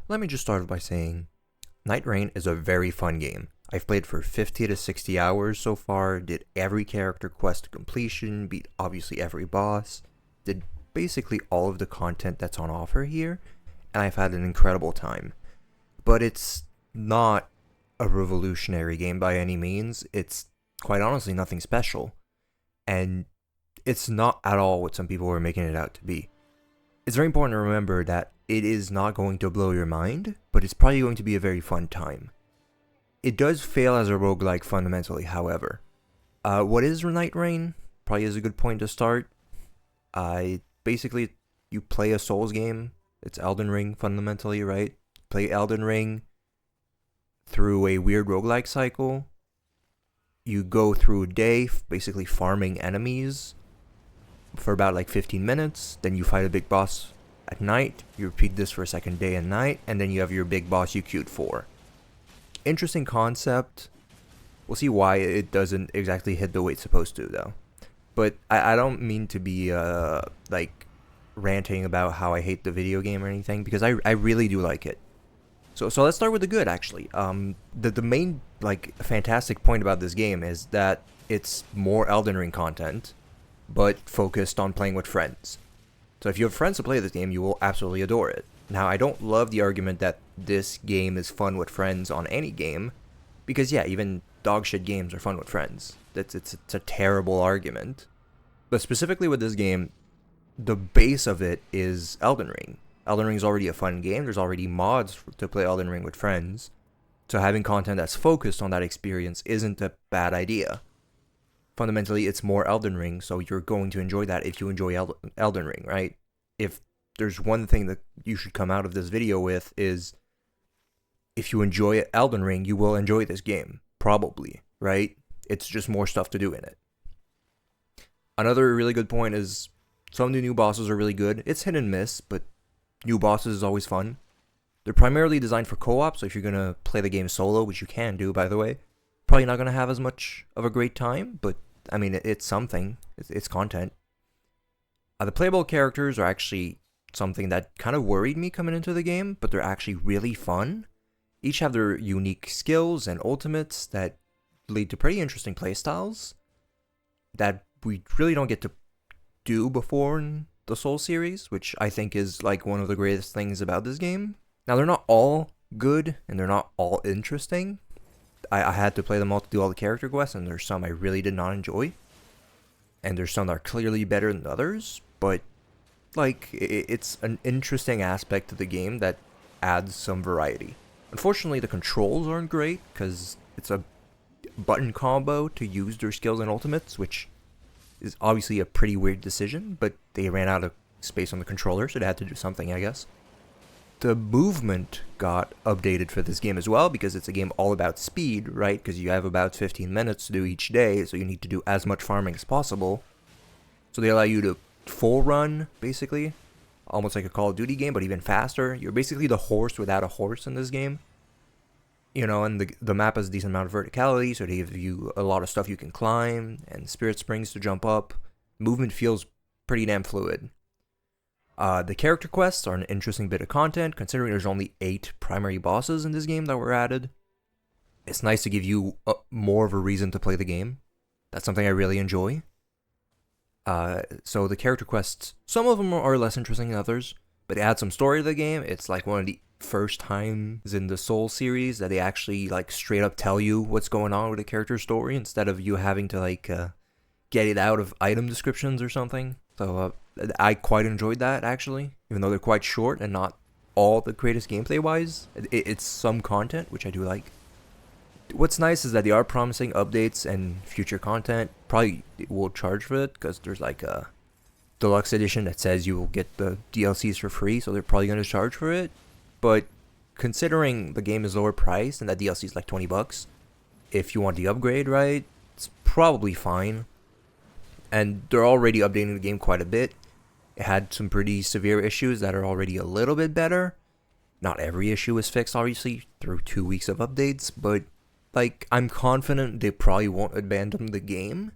Let me just start by saying, Nightreign is a very fun game. I've played for 50 to 60 hours so far, did every character quest to completion, beat obviously every boss, did basically all of the content that's on offer here, and I've had an incredible time. But it's not a revolutionary game by any means. It's quite honestly nothing special. And it's not at all what some people are making it out to be. It's very important to remember that it is not going to blow your mind, but it's probably going to be a very fun time. It does fail as a roguelike fundamentally, however. What is Nightreign? Probably is a good point to start. Basically, you play a Souls game. It's Elden Ring fundamentally, right? Play Elden Ring through a weird roguelike cycle. You go through a day basically farming enemies for about like 15 minutes. Then you fight a big boss at night. You repeat this for a second day and night. And then you have your big boss you queued for. Interesting concept. We'll see why it doesn't exactly hit the way it's supposed to, though. But I don't mean to be like ranting about how I hate the video game or anything, because I really do like it. So let's start with the good, actually. The main like fantastic point about this game is that it's more Elden Ring content, but focused on playing with friends. So if you have friends to play this game, you will absolutely adore it. Now, I don't love the argument that this game is fun with friends on any game, because yeah, even dogshit games are fun with friends. It's a terrible argument. But specifically with this game, the base of it is Elden Ring. Elden Ring is already a fun game. There's already mods to play Elden Ring with friends. So having content that's focused on that experience isn't a bad idea. Fundamentally, it's more Elden Ring, so you're going to enjoy that if you enjoy Elden Ring, right? If there's one thing that you should come out of this video with is, if you enjoy Elden Ring, you will enjoy this game. Probably, right? It's just more stuff to do in it. Another really good point is, some of the new bosses are really good. It's hit and miss, but new bosses is always fun. They're primarily designed for co-op, so if you're going to play the game solo, which you can do, by the way, probably not going to have as much of a great time, but I mean, it's something. It's content. The playable characters are actually something that kind of worried me coming into the game, but they're actually really fun. Each have their unique skills and ultimates that lead to pretty interesting playstyles that we really don't get to do before in the Soul series, which I think is like one of the greatest things about this game. Now, they're not all good and they're not all interesting. I had to play them all to do all the character quests, and there's some I really did not enjoy. And there's some that are clearly better than others, but like it's an interesting aspect to the game that adds some variety. Unfortunately, the controls aren't great because it's a button combo to use their skills and ultimates, which is obviously a pretty weird decision, but they ran out of space on the controller, so they had to do something, I guess. The movement got updated for this game as well, because it's a game all about speed, right? Because you have about 15 minutes to do each day, so you need to do as much farming as possible. So they allow you to full run, basically. Almost like a Call of Duty game, but even faster. You're basically the horse without a horse in this game. You know, and the map has a decent amount of verticality, so they give you a lot of stuff you can climb, and spirit springs to jump up. Movement feels pretty damn fluid. The character quests are an interesting bit of content, considering there's only 8 primary bosses in this game that were added. It's nice to give you more of a reason to play the game. That's something I really enjoy. So the character quests, some of them are less interesting than others, but they add some story to the game. It's like one of the first times in the Soul series that they actually like straight up tell you what's going on with the character story, instead of you having to like get it out of item descriptions or something. So I quite enjoyed that, actually, even though they're quite short and not all the greatest gameplay-wise. It's some content, which I do like. What's nice is that they are promising updates and future content. Probably will charge for it, because there's like a deluxe edition that says you will get the DLCs for free, so they're probably going to charge for it. But considering the game is lower priced and that DLC is like $20, if you want the upgrade, right, it's probably fine. And they're already updating the game quite a bit. It had some pretty severe issues that are already a little bit better. Not every issue is fixed, obviously, through 2 weeks of updates, but like, I'm confident they probably won't abandon the game.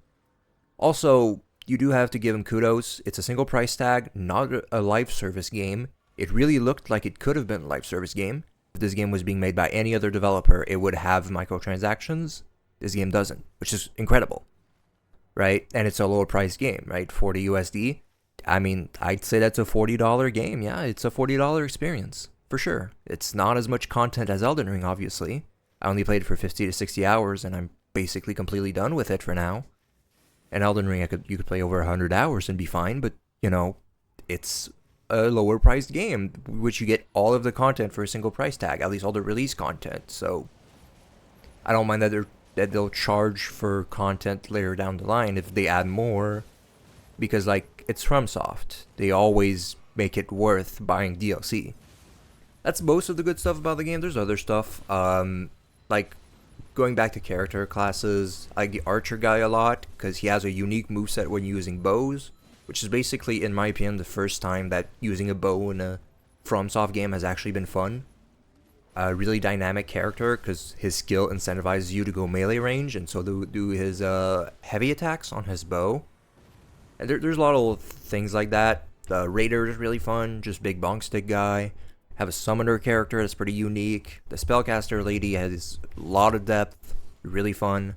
Also, you do have to give them kudos. It's a single price tag, not a live service game. It really looked like it could have been a live service game. If this game was being made by any other developer, it would have microtransactions. This game doesn't, which is incredible, right? And it's a lower priced game, right? 40 USD. I mean, I'd say that's a $40 game. Yeah, it's a $40 experience, for sure. It's not as much content as Elden Ring, obviously. I only played it for 50 to 60 hours, and I'm basically completely done with it for now. And Elden Ring, you could play over 100 hours and be fine, but, it's a lower priced game, which you get all of the content for a single price tag, at least all the release content. So I don't mind that they'll charge for content later down the line if they add more, because it's Fromsoft. They always make it worth buying DLC. That's most of the good stuff about the game. There's other stuff, like going back to character classes. I like the archer guy a lot because he has a unique moveset when using bows, which is basically, in my opinion, the first time that using a bow in a FromSoft game has actually been fun. A really dynamic character because his skill incentivizes you to go melee range, and so do his heavy attacks on his bow. And there's a lot of things like that. The Raider is really fun, just big bonk stick guy. Have a summoner character that's pretty unique. The spellcaster lady has a lot of depth, really fun.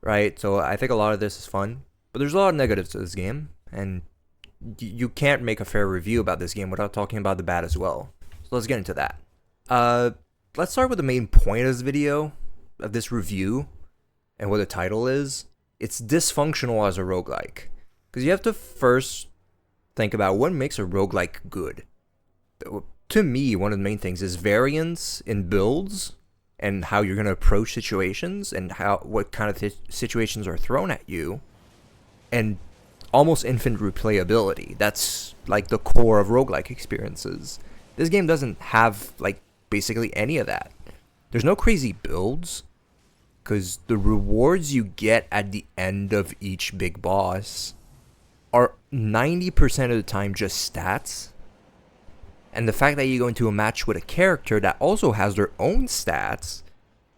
Right, so I think a lot of this is fun. But there's a lot of negatives to this game, and you can't make a fair review about this game without talking about the bad as well. So let's get into that. Let's start with the main point of this video, of this review, and what the title is. It's dysfunctional as a roguelike. Because you have to first think about what makes a roguelike good. To me, one of the main things is variance in builds and how you're going to approach situations and what kind of situations are thrown at you, and almost infinite replayability. That's like the core of roguelike experiences. This game doesn't have basically any of that. There's no crazy builds, because the rewards you get at the end of each big boss are 90% of the time just stats. And the fact that you go into a match with a character that also has their own stats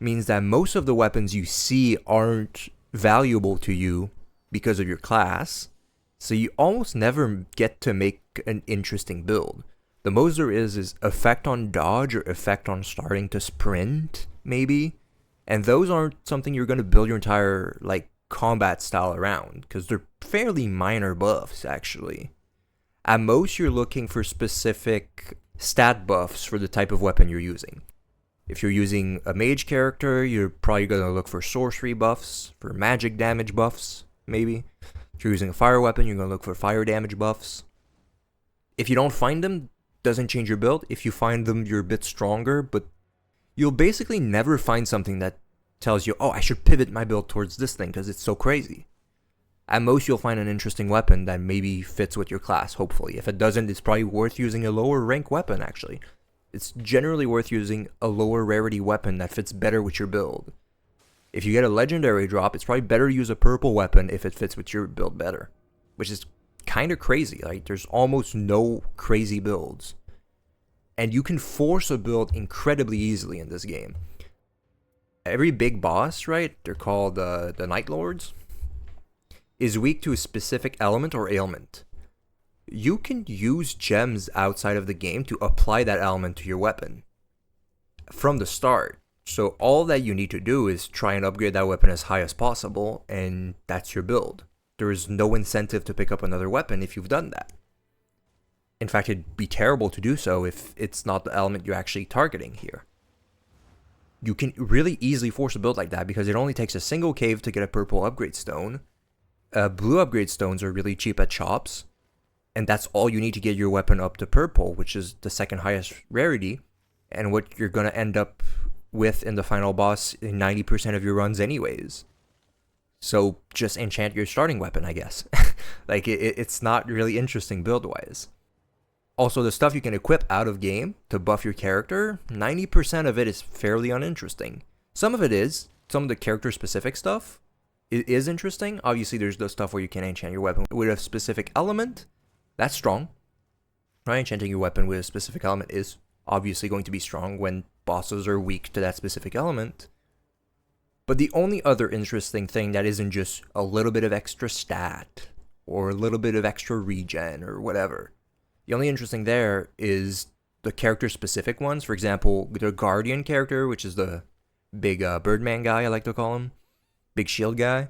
means that most of the weapons you see aren't valuable to you because of your class. So you almost never get to make an interesting build. The most there is effect on dodge or effect on starting to sprint, maybe. And those aren't something you're going to build your entire combat style around, because they're fairly minor buffs, actually. At most, you're looking for specific stat buffs for the type of weapon you're using. If you're using a mage character, you're probably going to look for sorcery buffs, for magic damage buffs, maybe. If you're using a fire weapon, you're going to look for fire damage buffs. If you don't find them, doesn't change your build. If you find them, you're a bit stronger, but you'll basically never find something that tells you, oh, I should pivot my build towards this thing because it's so crazy. At most, you'll find an interesting weapon that maybe fits with your class, hopefully. If it doesn't, it's probably worth using a lower rank weapon, actually. It's generally worth using a lower rarity weapon that fits better with your build. If you get a legendary drop, it's probably better to use a purple weapon if it fits with your build better. Which is kind of crazy. There's almost no crazy builds. And you can force a build incredibly easily in this game. Every big boss, right? They're called the Night Lords, is weak to a specific element or ailment. You can use gems outside of the game to apply that element to your weapon from the start. So all that you need to do is try and upgrade that weapon as high as possible, and that's your build. There is no incentive to pick up another weapon if you've done that. In fact, it'd be terrible to do so if it's not the element you're actually targeting here. You can really easily force a build like that because it only takes a single cave to get a purple upgrade stone. Blue upgrade stones are really cheap at shops, and that's all you need to get your weapon up to purple, which is the second highest rarity, and what you're going to end up with in the final boss in 90% of your runs anyways. So just enchant your starting weapon, I guess. It's not really interesting build-wise. Also, the stuff you can equip out of game to buff your character, 90% of it is fairly uninteresting. Some of it is. Some of the character-specific stuff is interesting. Obviously, there's the stuff where you can enchant your weapon with a specific element. That's strong. Right? Enchanting your weapon with a specific element is obviously going to be strong when bosses are weak to that specific element. But the only other interesting thing that isn't just a little bit of extra stat or a little bit of extra regen or whatever The only interesting there is the character-specific ones. For example, the Guardian character, which is the big Birdman guy, I like to call him, big shield guy.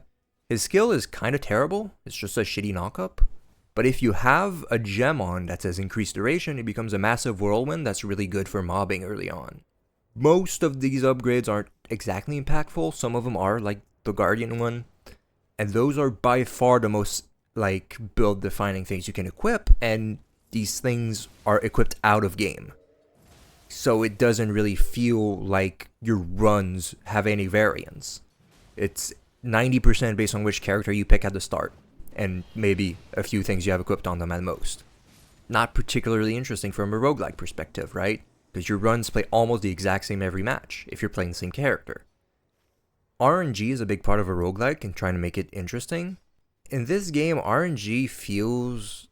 His skill is kind of terrible. It's just a shitty knockup. But if you have a gem on that says increased duration, it becomes a massive whirlwind that's really good for mobbing early on. Most of these upgrades aren't exactly impactful. Some of them are, like the Guardian one. And those are by far the most, like, build-defining things you can equip. And these things are equipped out of game. So it doesn't really feel like your runs have any variance. It's 90% based on which character you pick at the start. And maybe a few things you have equipped on them at most. Not particularly interesting from a roguelike perspective, right? Because your runs play almost the exact same every match, if you're playing the same character. RNG is a big part of a roguelike and trying to make it interesting. In this game, RNG feels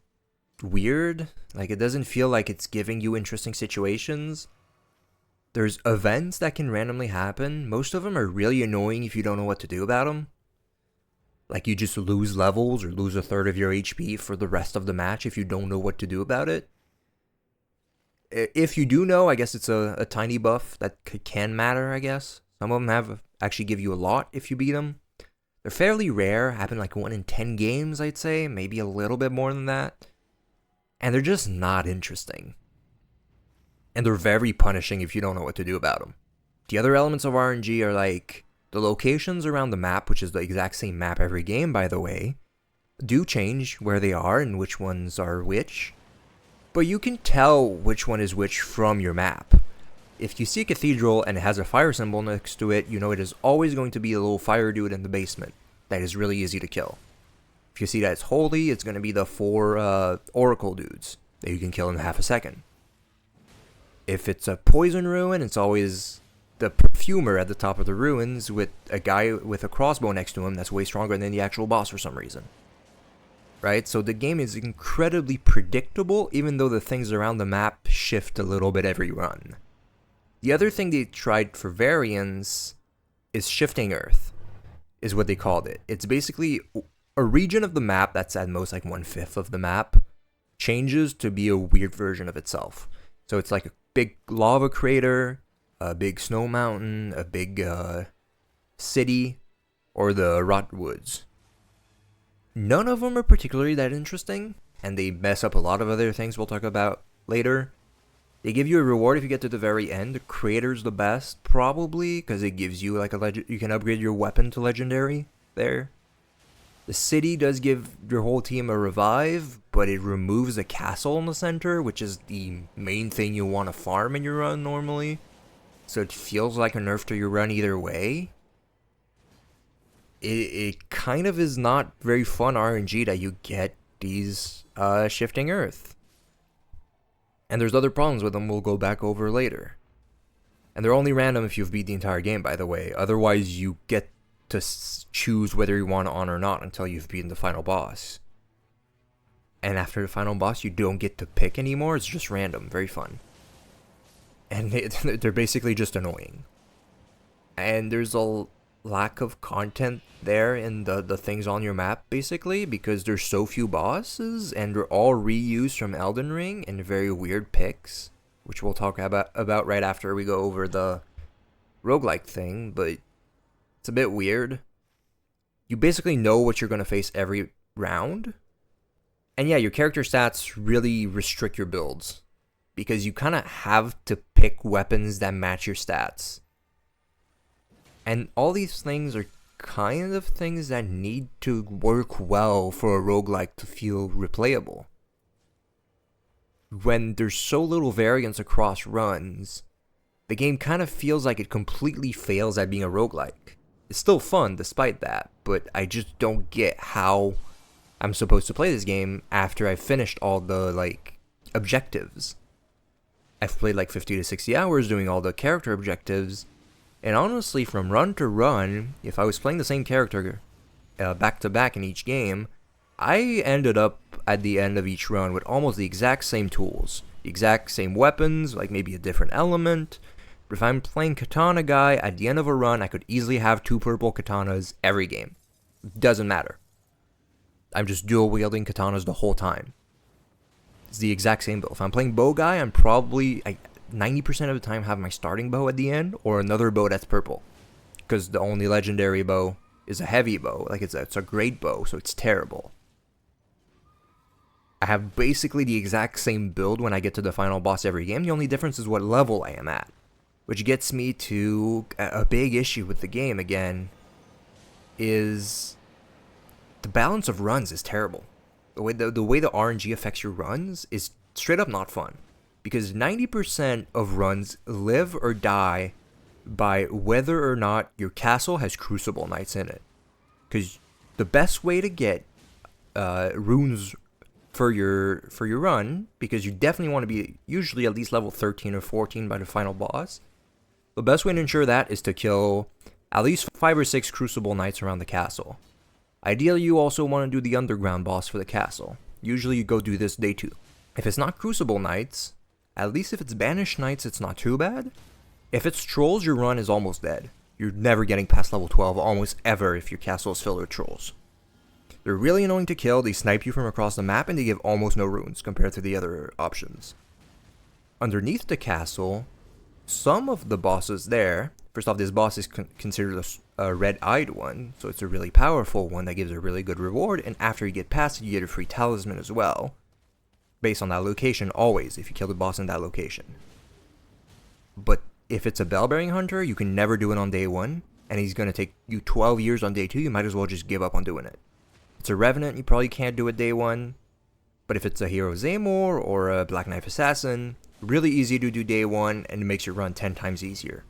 weird. Like, it doesn't feel like it's giving you interesting situations. There's events that can randomly happen. Most of them are really annoying if you don't know what to do about them. Like, you just lose levels or lose a third of your HP for the rest of the match if you don't know what to do about it. If you do know, I guess it's a tiny buff that can matter, I guess. Some of them actually give you a lot if you beat them. They're fairly rare, happen like 1 in 10 games, I'd say, maybe a little bit more than that. And they're just not interesting. And they're very punishing if you don't know what to do about them. The other elements of RNG are like, the locations around the map, which is the exact same map every game, by the way, do change where they are and which ones are which. But you can tell which one is which from your map. If you see a cathedral and it has a fire symbol next to it, you know it is always going to be a little fire dude in the basement. That is really easy to kill. If you see that it's holy, it's going to be the 4 oracle dudes that you can kill in half a second. If it's a poison ruin, it's always the perfumer at the top of the ruins with a guy with a crossbow next to him that's way stronger than the actual boss for some reason. Right? So the game is incredibly predictable, even though the things around the map shift a little bit every run. The other thing they tried for variance is shifting earth, is what they called it. It's basically a region of the map that's at most like 1/5 of the map changes to be a weird version of itself. So it's like a big lava crater, a big snow mountain, a big city, or the rot woods. None of them are particularly that interesting, and they mess up a lot of other things we'll talk about later. They give you a reward if you get to the very end. The creator's the best, probably, because it gives you like you can upgrade your weapon to legendary there. The city does give your whole team a revive, but it removes a castle in the center, which is the main thing you want to farm in your run normally. So it feels like a nerf to your run either way. It kind of is not very fun RNG that you get these shifting earth. And there's other problems with them we'll go back over later. And they're only random if you've beat the entire game, by the way. Otherwise, you get to choose whether you want on or not until you've beaten the final boss. And after the final boss, you don't get to pick anymore. It's just random. Very fun. And they're basically just annoying. And there's a lack of content there in the things on your map, basically, because there's so few bosses, and they're all reused from Elden Ring in very weird picks, which we'll talk about right after we go over the roguelike thing, but it's a bit weird. You basically know what you're going to face every round. And yeah, your character stats really restrict your builds, because you kind of have to pick weapons that match your stats. And all these things are kind of things that need to work well for a roguelike to feel replayable. When there's so little variance across runs, the game kind of feels like it completely fails at being a roguelike. It's still fun despite that, but I just don't get how I'm supposed to play this game after I've finished all the, like, objectives. I've played like 50 to 60 hours doing all the character objectives, and honestly, from run to run, if I was playing the same character back to back in each game, I ended up at the end of each run with almost the exact same tools, the exact same weapons, like maybe a different element. But if I'm playing Katana Guy, at the end of a run, I could easily have 2 purple katanas every game. Doesn't matter. I'm just dual wielding katanas the whole time. It's the exact same build. If I'm playing bow guy, I'm probably 90% of the time have my starting bow at the end, or another bow that's purple. Because the only legendary bow is a heavy bow. Like, it's a great bow, so it's terrible. I have basically the exact same build when I get to the final boss every game. The only difference is what level I am at. Which gets me to a big issue with the game again, is the balance of runs is terrible. The way the RNG affects your runs is straight up not fun. Because 90% of runs live or die by whether or not your castle has Crucible Knights in it. Because the best way to get runes for your run, because you definitely want to be usually at least level 13 or 14 by the final boss, the best way to ensure that is to kill at least 5 or 6 Crucible Knights around the castle. Ideally, you also want to do the underground boss for the castle. Usually you go do this day 2. If it's not Crucible Knights, at least if it's Banished Knights, it's not too bad. If it's Trolls, your run is almost dead. You're never getting past level 12 almost ever if your castle is filled with Trolls. They're really annoying to kill, they snipe you from across the map, and they give almost no runes compared to the other options. Underneath the castle, some of the bosses there, first off, this boss is considered a red-eyed one, so it's a really powerful one that gives a really good reward, and after you get past it, you get a free talisman as well, based on that location always, if you kill the boss in that location. But if it's a Bell-Bearing Hunter, you can never do it on day 1, and he's going to take you 12 years on day 2, you might as well just give up on doing it. It's a Revenant, you probably can't do it day 1, but if it's a Hero Zaymor or a Black Knife Assassin, really easy to do day 1, and it makes your run 10 times easier.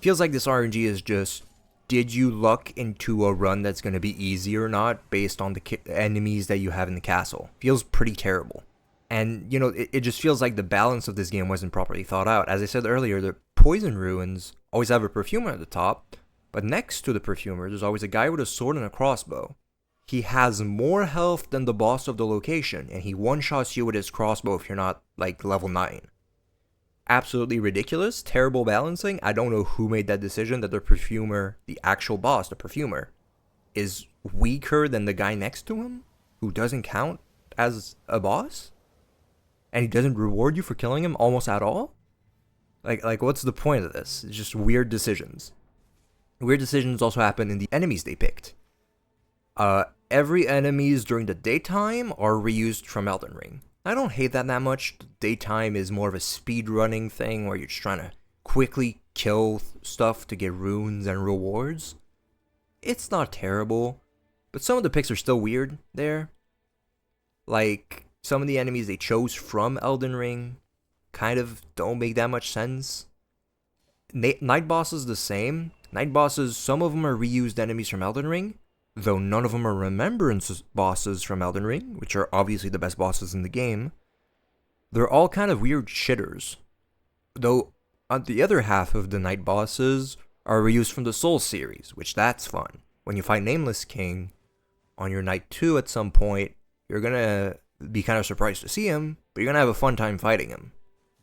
Feels like this RNG is just, did you luck into a run that's going to be easy or not based on the enemies that you have in the castle? Feels pretty terrible. And, you know, it just feels like the balance of this game wasn't properly thought out. As I said earlier, the Poison Ruins always have a Perfumer at the top, but next to the Perfumer, there's always a guy with a sword and a crossbow. He has more health than the boss of the location, and he one-shots you with his crossbow if you're not, like, level 9. Absolutely ridiculous, terrible balancing. I don't know who made that decision that the Perfumer, the actual boss, the Perfumer, is weaker than the guy next to him, who doesn't count as a boss, and he doesn't reward you for killing him almost at all? Like what's the point of this? It's just weird decisions. Weird decisions also happen in the enemies they picked. Every enemies during the daytime are reused from Elden Ring. I don't hate that much. Daytime is more of a speed running thing where you're just trying to quickly kill stuff to get runes and rewards. It's not terrible, but some of the picks are still weird there. Like, some of the enemies they chose from Elden Ring kind of don't make that much sense. Night bosses the same. Night bosses, some of them are reused enemies from Elden Ring, though none of them are remembrance bosses from Elden Ring, which are obviously the best bosses in the game. They're all kind of weird shitters. Though, on the other half of the night bosses are reused from the Souls series, which that's fun. When you fight Nameless King on your night 2 at some point, you're gonna be kind of surprised to see him, but you're gonna have a fun time fighting him.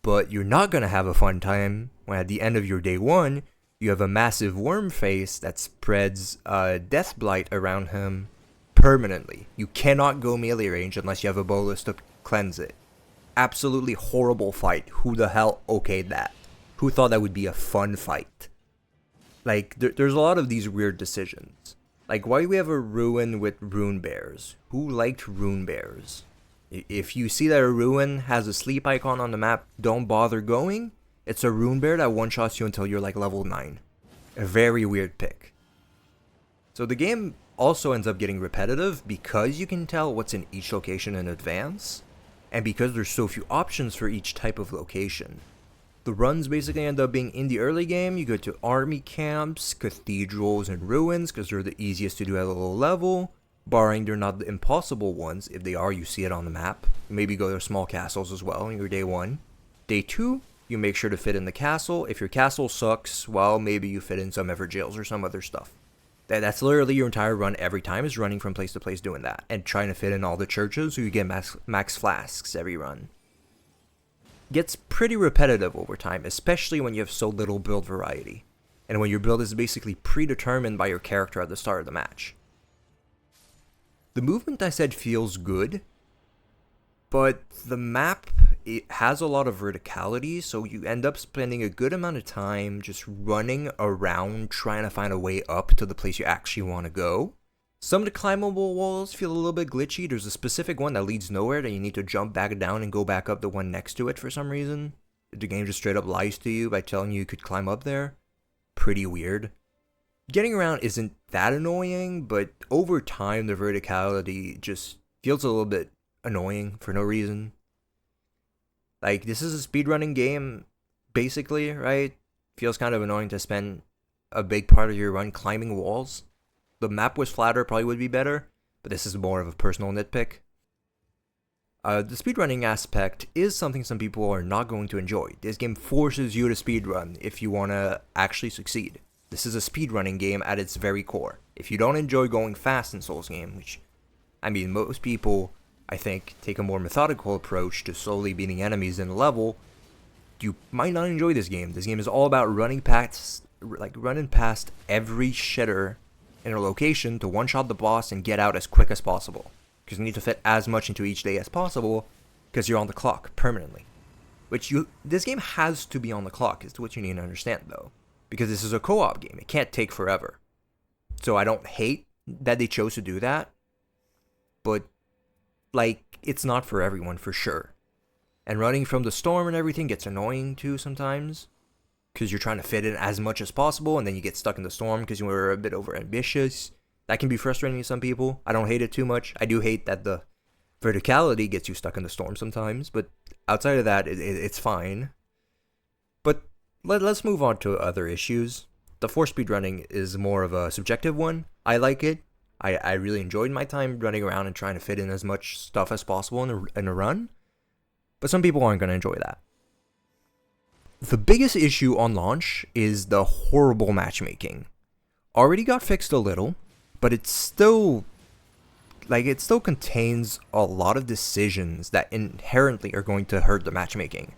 But you're not gonna have a fun time when at the end of your day 1, you have a massive worm face that spreads death blight around him permanently. You cannot go melee range unless you have a bolus to cleanse it. Absolutely horrible fight. Who the hell okayed that? Who thought that would be a fun fight? Like, there's a lot of these weird decisions. Like, why do we have a ruin with rune bears? Who liked rune bears? If you see that a ruin has a sleep icon on the map, don't bother going. It's a rune bear that one-shots you until you're like level 9. A very weird pick. So the game also ends up getting repetitive because you can tell what's in each location in advance, and because there's so few options for each type of location. The runs basically end up being in the early game, you go to army camps, cathedrals, and ruins because they're the easiest to do at a low level, barring they're not the impossible ones. If they are, you see it on the map. Maybe go to small castles as well in your day 1. Day 2, you make sure to fit in the castle. If your castle sucks, well, maybe you fit in some ever jails or some other stuff. That's literally your entire run every time, is running from place to place doing that, and trying to fit in all the churches so you get max flasks every run. Gets pretty repetitive over time, especially when you have so little build variety, and when your build is basically predetermined by your character at the start of the match. The movement I said feels good. But the map, it has a lot of verticality, so you end up spending a good amount of time just running around trying to find a way up to the place you actually want to go. Some of the climbable walls feel a little bit glitchy. There's a specific one that leads nowhere that you need to jump back down and go back up the one next to it for some reason. The game just straight up lies to you by telling you could climb up there. Pretty weird. Getting around isn't that annoying, but over time the verticality just feels a little bit annoying for no reason. Like, this is a speedrunning game, basically, right? Feels kind of annoying to spend a big part of your run climbing walls. The map was flatter, probably would be better, but this is more of a personal nitpick. The speedrunning aspect is something some people are not going to enjoy. This game forces you to speedrun if you want to actually succeed. This is a speedrunning game at its very core. If you don't enjoy going fast in Souls game, which, I mean, most people, I think, take a more methodical approach to slowly beating enemies in a level, you might not enjoy this game. This game is all about running past every shitter in a location to one-shot the boss and get out as quick as possible. Because you need to fit as much into each day as possible, because you're on the clock permanently. This game has to be on the clock, is what you need to understand though. Because this is a co-op game, it can't take forever. So I don't hate that they chose to do that, but like, it's not for everyone for sure. And running from the storm and everything gets annoying too sometimes, because you're trying to fit in as much as possible, and then you get stuck in the storm because you were a bit over ambitious. That can be frustrating to some people. I don't hate it too much. I do hate that the verticality gets you stuck in the storm sometimes, but outside of that, it's fine. But let's move on to other issues. The force speedrunning is more of a subjective one. I like it. I really enjoyed my time running around and trying to fit in as much stuff as possible in a run. But some people aren't going to enjoy that. The biggest issue on launch is the horrible matchmaking. Already got fixed a little, but it still contains a lot of decisions that inherently are going to hurt the matchmaking.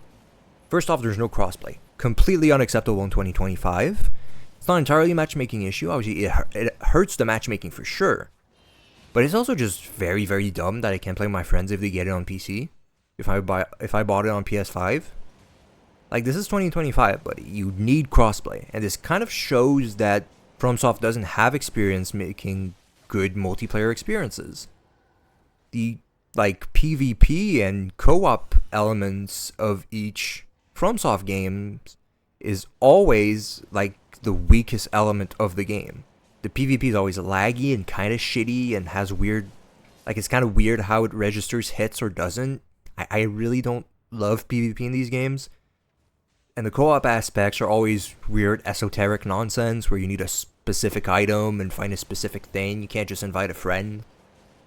First off, there's no crossplay. Completely unacceptable in 2025. It's not entirely a matchmaking issue. Obviously, it hurts the matchmaking for sure. But it's also just very, very dumb that I can't play with my friends if they get it on PC. If I bought it on PS5. Like, this is 2025, buddy. You need crossplay. And this kind of shows that Fromsoft doesn't have experience making good multiplayer experiences. The, like, PvP and co-op elements of each Fromsoft game is always, like, the weakest element of the game. The PvP is always laggy and kind of shitty and has weird... Like, it's kind of weird how it registers hits or doesn't. I really don't love PvP in these games. And the co-op aspects are always weird esoteric nonsense where you need a specific item and find a specific thing. You can't just invite a friend.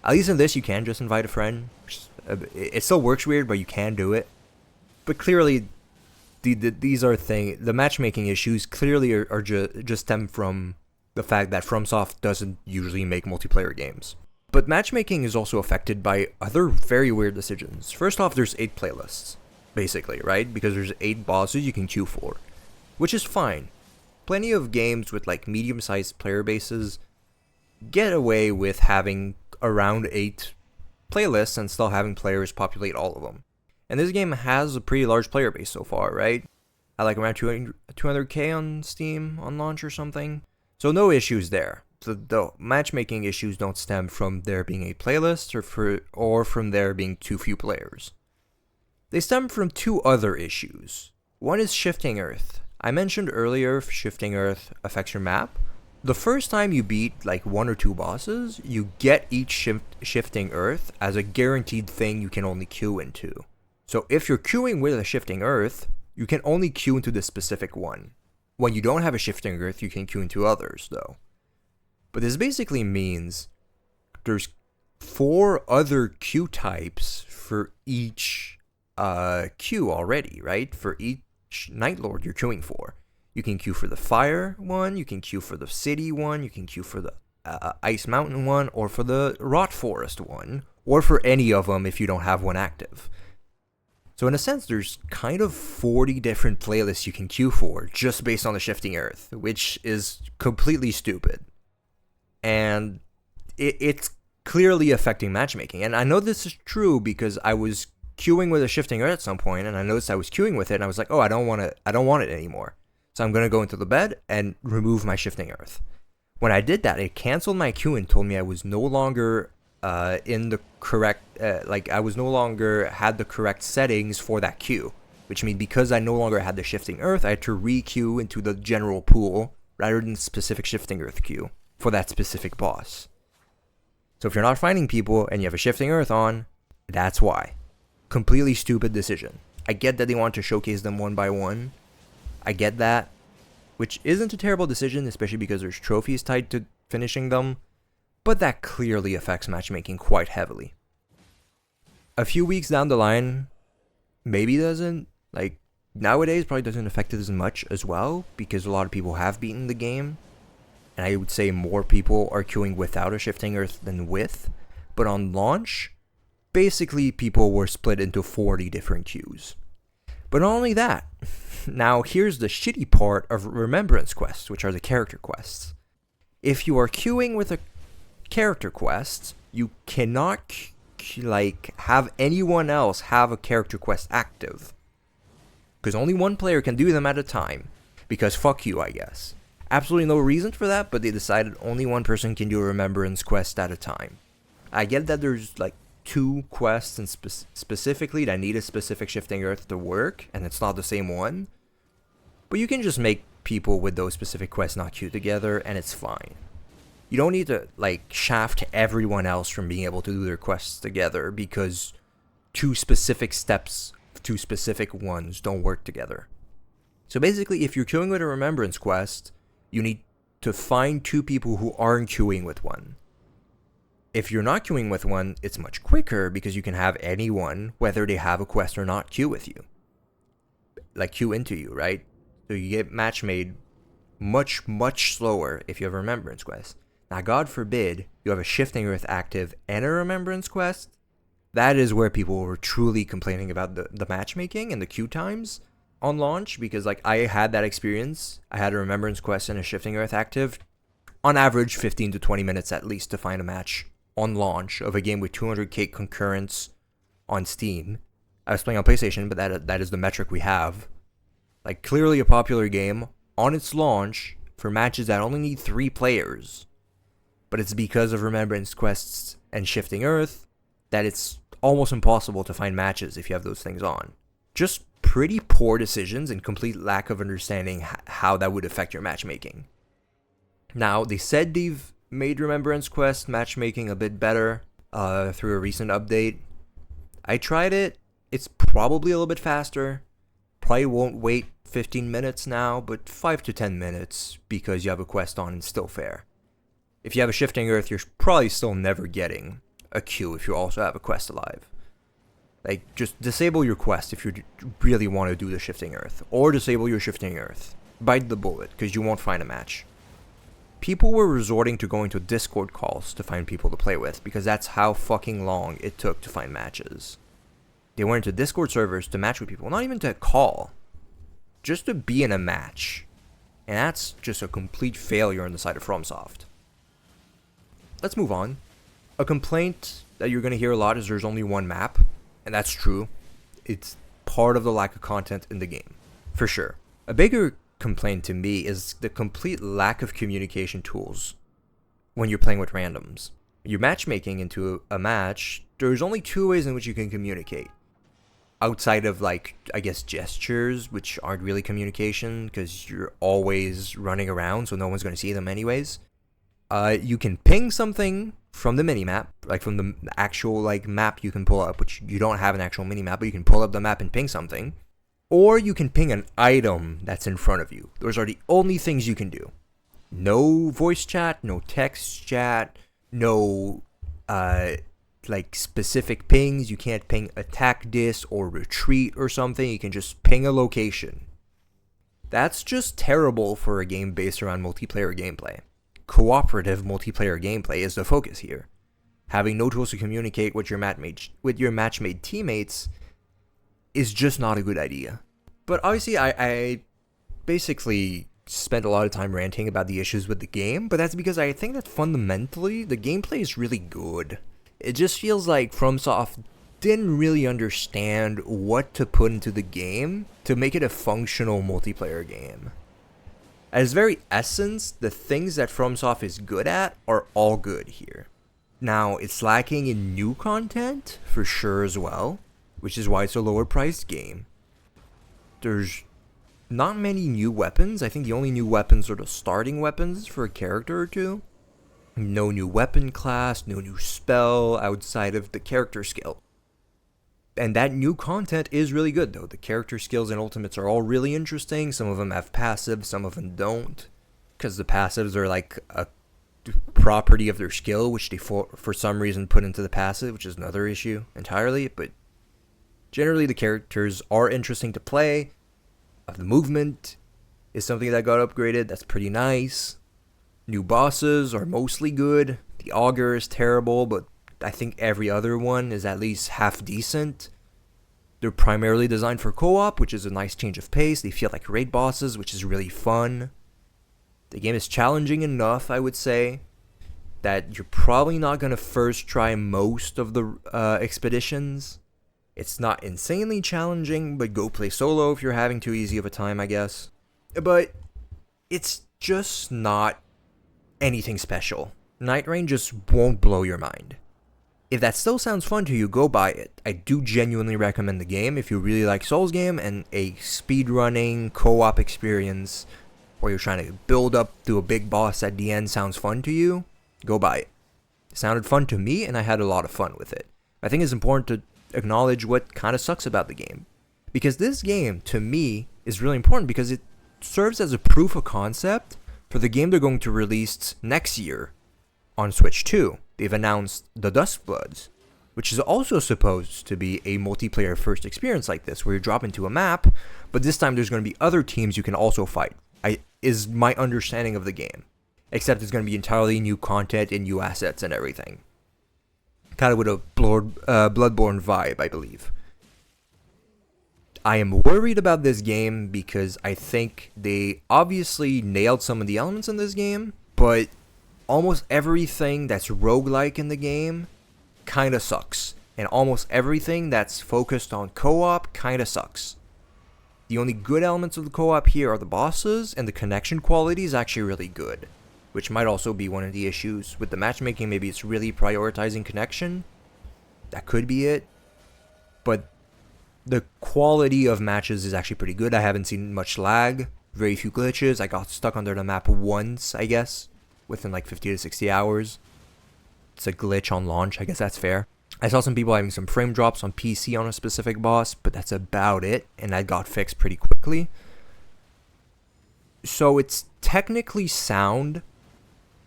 At least in this, you can just invite a friend. It still works weird, but you can do it. But clearly, the matchmaking issues clearly are just stem from the fact that FromSoft doesn't usually make multiplayer games. But matchmaking is also affected by other very weird decisions. First off, there's 8 playlists, basically, right? Because there's 8 bosses you can queue for, which is fine. Plenty of games with like medium-sized player bases get away with having around 8 playlists and still having players populate all of them. And this game has a pretty large player base so far, right? At like around 200k on Steam on launch or something. So no issues there. The matchmaking issues don't stem from there being a playlist or from there being too few players. They stem from 2 other issues. One is shifting earth. I mentioned earlier shifting earth affects your map. The first time you beat like 1 or 2 bosses, you get each shifting earth as a guaranteed thing you can only queue into. So if you're queuing with a shifting earth, you can only queue into the specific one. When you don't have a shifting earth, you can queue into others though. But this basically means there's 4 other queue types for each queue already, right? For each Night Lord you're queuing for. You can queue for the fire one, you can queue for the city one, you can queue for the ice mountain one, or for the rot forest one, or for any of them if you don't have one active. So in a sense, there's kind of 40 different playlists you can queue for just based on the shifting earth, which is completely stupid. And it's clearly affecting matchmaking. And I know this is true because I was queuing with a shifting earth at some point, and I noticed I was queuing with it, and I was like, oh, I don't want it anymore. So I'm gonna go into the bed and remove my shifting earth. When I did that, it canceled my queue and told me I was no longer in the correct, I was no longer had the correct settings for that queue. Which means because I no longer had the shifting earth, I had to re-queue into the general pool rather than the specific shifting earth queue for that specific boss. So if you're not finding people and you have a shifting earth on, that's why. Completely stupid decision. I get that they want to showcase them one by one. I get that. Which isn't a terrible decision, especially because there's trophies tied to finishing them. But that clearly affects matchmaking quite heavily. A few weeks down the line, maybe doesn't. Like, nowadays probably doesn't affect it as much as well, because a lot of people have beaten the game. And I would say more people are queuing without a shifting earth than with. But on launch, basically people were split into 40 different queues. But not only that, now here's the shitty part of remembrance quests, which are the character quests. If you are queuing with a character quest, you cannot have anyone else have a character quest active. Because only one player can do them at a time. Because fuck you, I guess. Absolutely no reason for that, but they decided only one person can do a remembrance quest at a time. I get that there's 2 quests and specifically that need a specific shifting earth to work, and it's not the same one. But you can just make people with those specific quests not queue together, and it's fine. You don't need to shaft everyone else from being able to do their quests together because 2 specific steps, 2 specific ones don't work together. So basically, if you're queuing with a remembrance quest, you need to find 2 people who aren't queuing with one. If you're not queuing with one, it's much quicker because you can have anyone, whether they have a quest or not, queue with you. Queue into you, right? So you get match made much, much slower if you have a remembrance quest. Now, God forbid you have a shifting earth active and a remembrance quest. That is where people were truly complaining about the matchmaking and the queue times on launch, because I had that experience. I had a remembrance quest and a shifting earth active. On average, 15 to 20 minutes at least to find a match on launch of a game with 200k concurrence on Steam. I was playing on PlayStation, but that is the metric we have. Clearly a popular game on its launch for matches that only need 3 players. But it's because of remembrance quests and shifting earth that it's almost impossible to find matches if you have those things on. Just pretty poor decisions and complete lack of understanding how that would affect your matchmaking. Now, they said they've made remembrance quest matchmaking a bit better through a recent update. I tried it. It's probably a little bit faster. Probably won't wait 15 minutes now, but 5 to 10 minutes because you have a quest on and still fair. If you have a shifting earth, you're probably still never getting a queue if you also have a quest alive. Just disable your quest if you really want to do the shifting earth. Or disable your shifting earth. Bite the bullet, because you won't find a match. People were resorting to going to Discord calls to find people to play with, because that's how fucking long it took to find matches. They went to Discord servers to match with people, not even to call. Just to be in a match. And that's just a complete failure on the side of Fromsoft. Let's move on. A complaint that you're going to hear a lot is there's only one map. And that's true. It's part of the lack of content in the game. For sure. A bigger complaint to me is the complete lack of communication tools when you're playing with randoms. You're matchmaking into a match. There's only 2 ways in which you can communicate. Outside of gestures, which aren't really communication because you're always running around, so no one's going to see them anyways. You can ping something from the minimap, from the actual map you can pull up, which you don't have an actual minimap, but you can pull up the map and ping something. Or you can ping an item that's in front of you. Those are the only things you can do. No voice chat, no text chat, no specific pings. You can't ping attack dis or retreat or something. You can just ping a location. That's just terrible for a game based around multiplayer gameplay. Cooperative multiplayer gameplay is the focus here. Having no tools to communicate with your matchmade teammates is just not a good idea. But obviously, I basically spent a lot of time ranting about the issues with the game, but that's because I think that fundamentally, the gameplay is really good. It just feels like Fromsoft didn't really understand what to put into the game to make it a functional multiplayer game. At its very essence, the things that Fromsoft is good at are all good here. Now, it's lacking in new content, for sure as well, which is why it's a lower priced game. There's not many new weapons. I think the only new weapons are the starting weapons for a character or two. No new weapon class, no new spell outside of the character skill. And that new content is really good though. The character skills and ultimates are all really interesting. Some of them have passives, some of them don't. Because the passives are like a property of their skill, which they for some reason put into the passive, which is another issue entirely. But generally the characters are interesting to play. The movement is something that got upgraded. That's pretty nice. New bosses are mostly good. The Augur is terrible, but I think every other one is at least half decent. They're primarily designed for co-op, which is a nice change of pace. They feel like raid bosses, which is really fun. The game is challenging enough, I would say, that you're probably not going to first try most of the expeditions. It's not insanely challenging, but go play solo if you're having too easy of a time, I guess. But it's just not anything special. Nightreign just won't blow your mind. If that still sounds fun to you, go buy it. I do genuinely recommend the game if you really like Souls game and a speedrunning co-op experience where you're trying to build up to a big boss at the end sounds fun to you, go buy it. It sounded fun to me and I had a lot of fun with it. I think it's important to acknowledge what kind of sucks about the game. Because this game, to me, is really important because it serves as a proof of concept for the game they're going to release next year on Switch 2. They've announced The Duskbloods, which is also supposed to be a multiplayer first experience like this, where you drop into a map, but this time there's going to be other teams you can also fight, is my understanding of the game. Except it's going to be entirely new content and new assets and everything. Kind of with a Bloodborne vibe, I believe. I am worried about this game because I think they obviously nailed some of the elements in this game, but almost everything that's roguelike in the game kind of sucks. And almost everything that's focused on co-op kind of sucks. The only good elements of the co-op here are the bosses, and the connection quality is actually really good. Which might also be one of the issues. With the matchmaking, maybe it's really prioritizing connection. That could be it. But the quality of matches is actually pretty good. I haven't seen much lag. Very few glitches. I got stuck under the map once, I guess. Within like 50 to 60 hours. It's a glitch on launch. I guess that's fair. I saw some people having some frame drops on PC on a specific boss, but that's about it. And that got fixed pretty quickly. So it's technically sound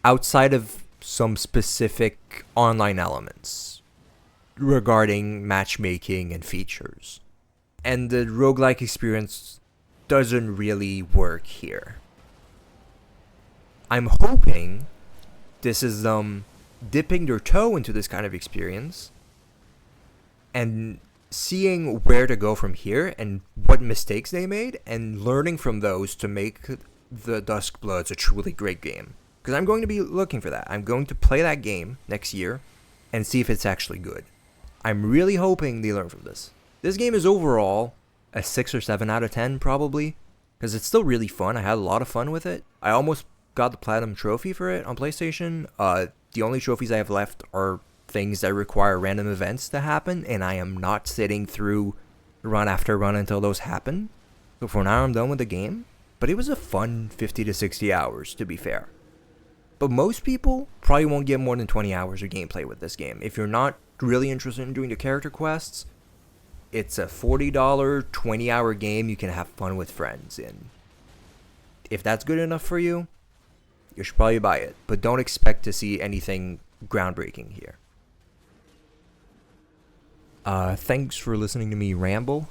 outside of some specific online elements regarding matchmaking and features. And the roguelike experience doesn't really work here. I'm hoping this is dipping their toe into this kind of experience and seeing where to go from here and what mistakes they made and learning from those to make the Duskbloods a truly great game. Because I'm going to be looking for that. I'm going to play that game next year and see if it's actually good. I'm really hoping they learn from this. This game is overall a 6 or 7 out of 10 probably. Because it's still really fun. I had a lot of fun with it. I almost got the Platinum Trophy for it on PlayStation. The only trophies I have left are things that require random events to happen. And I am not sitting through run after run until those happen. So for now I'm done with the game. But it was a fun 50 to 60 hours to be fair. But most people probably won't get more than 20 hours of gameplay with this game. If you're not really interested in doing the character quests, it's a $40, 20-hour game you can have fun with friends in. If that's good enough for you, you should probably buy it. But don't expect to see anything groundbreaking here. Thanks for listening to me ramble.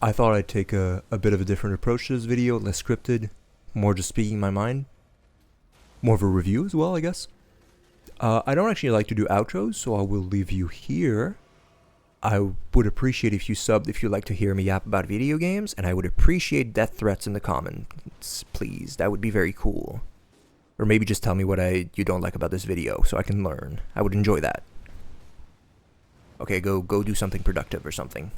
I thought I'd take a bit of a different approach to this video, less scripted, more just speaking my mind. More of a review as well, I guess. I don't actually like to do outros, so I will leave you here. I would appreciate if you subbed if you like to hear me yap about video games, and I would appreciate death threats in the comments, please. That would be very cool. Or maybe just tell me what you don't like about this video, so I can learn. I would enjoy that. Okay, go do something productive or something.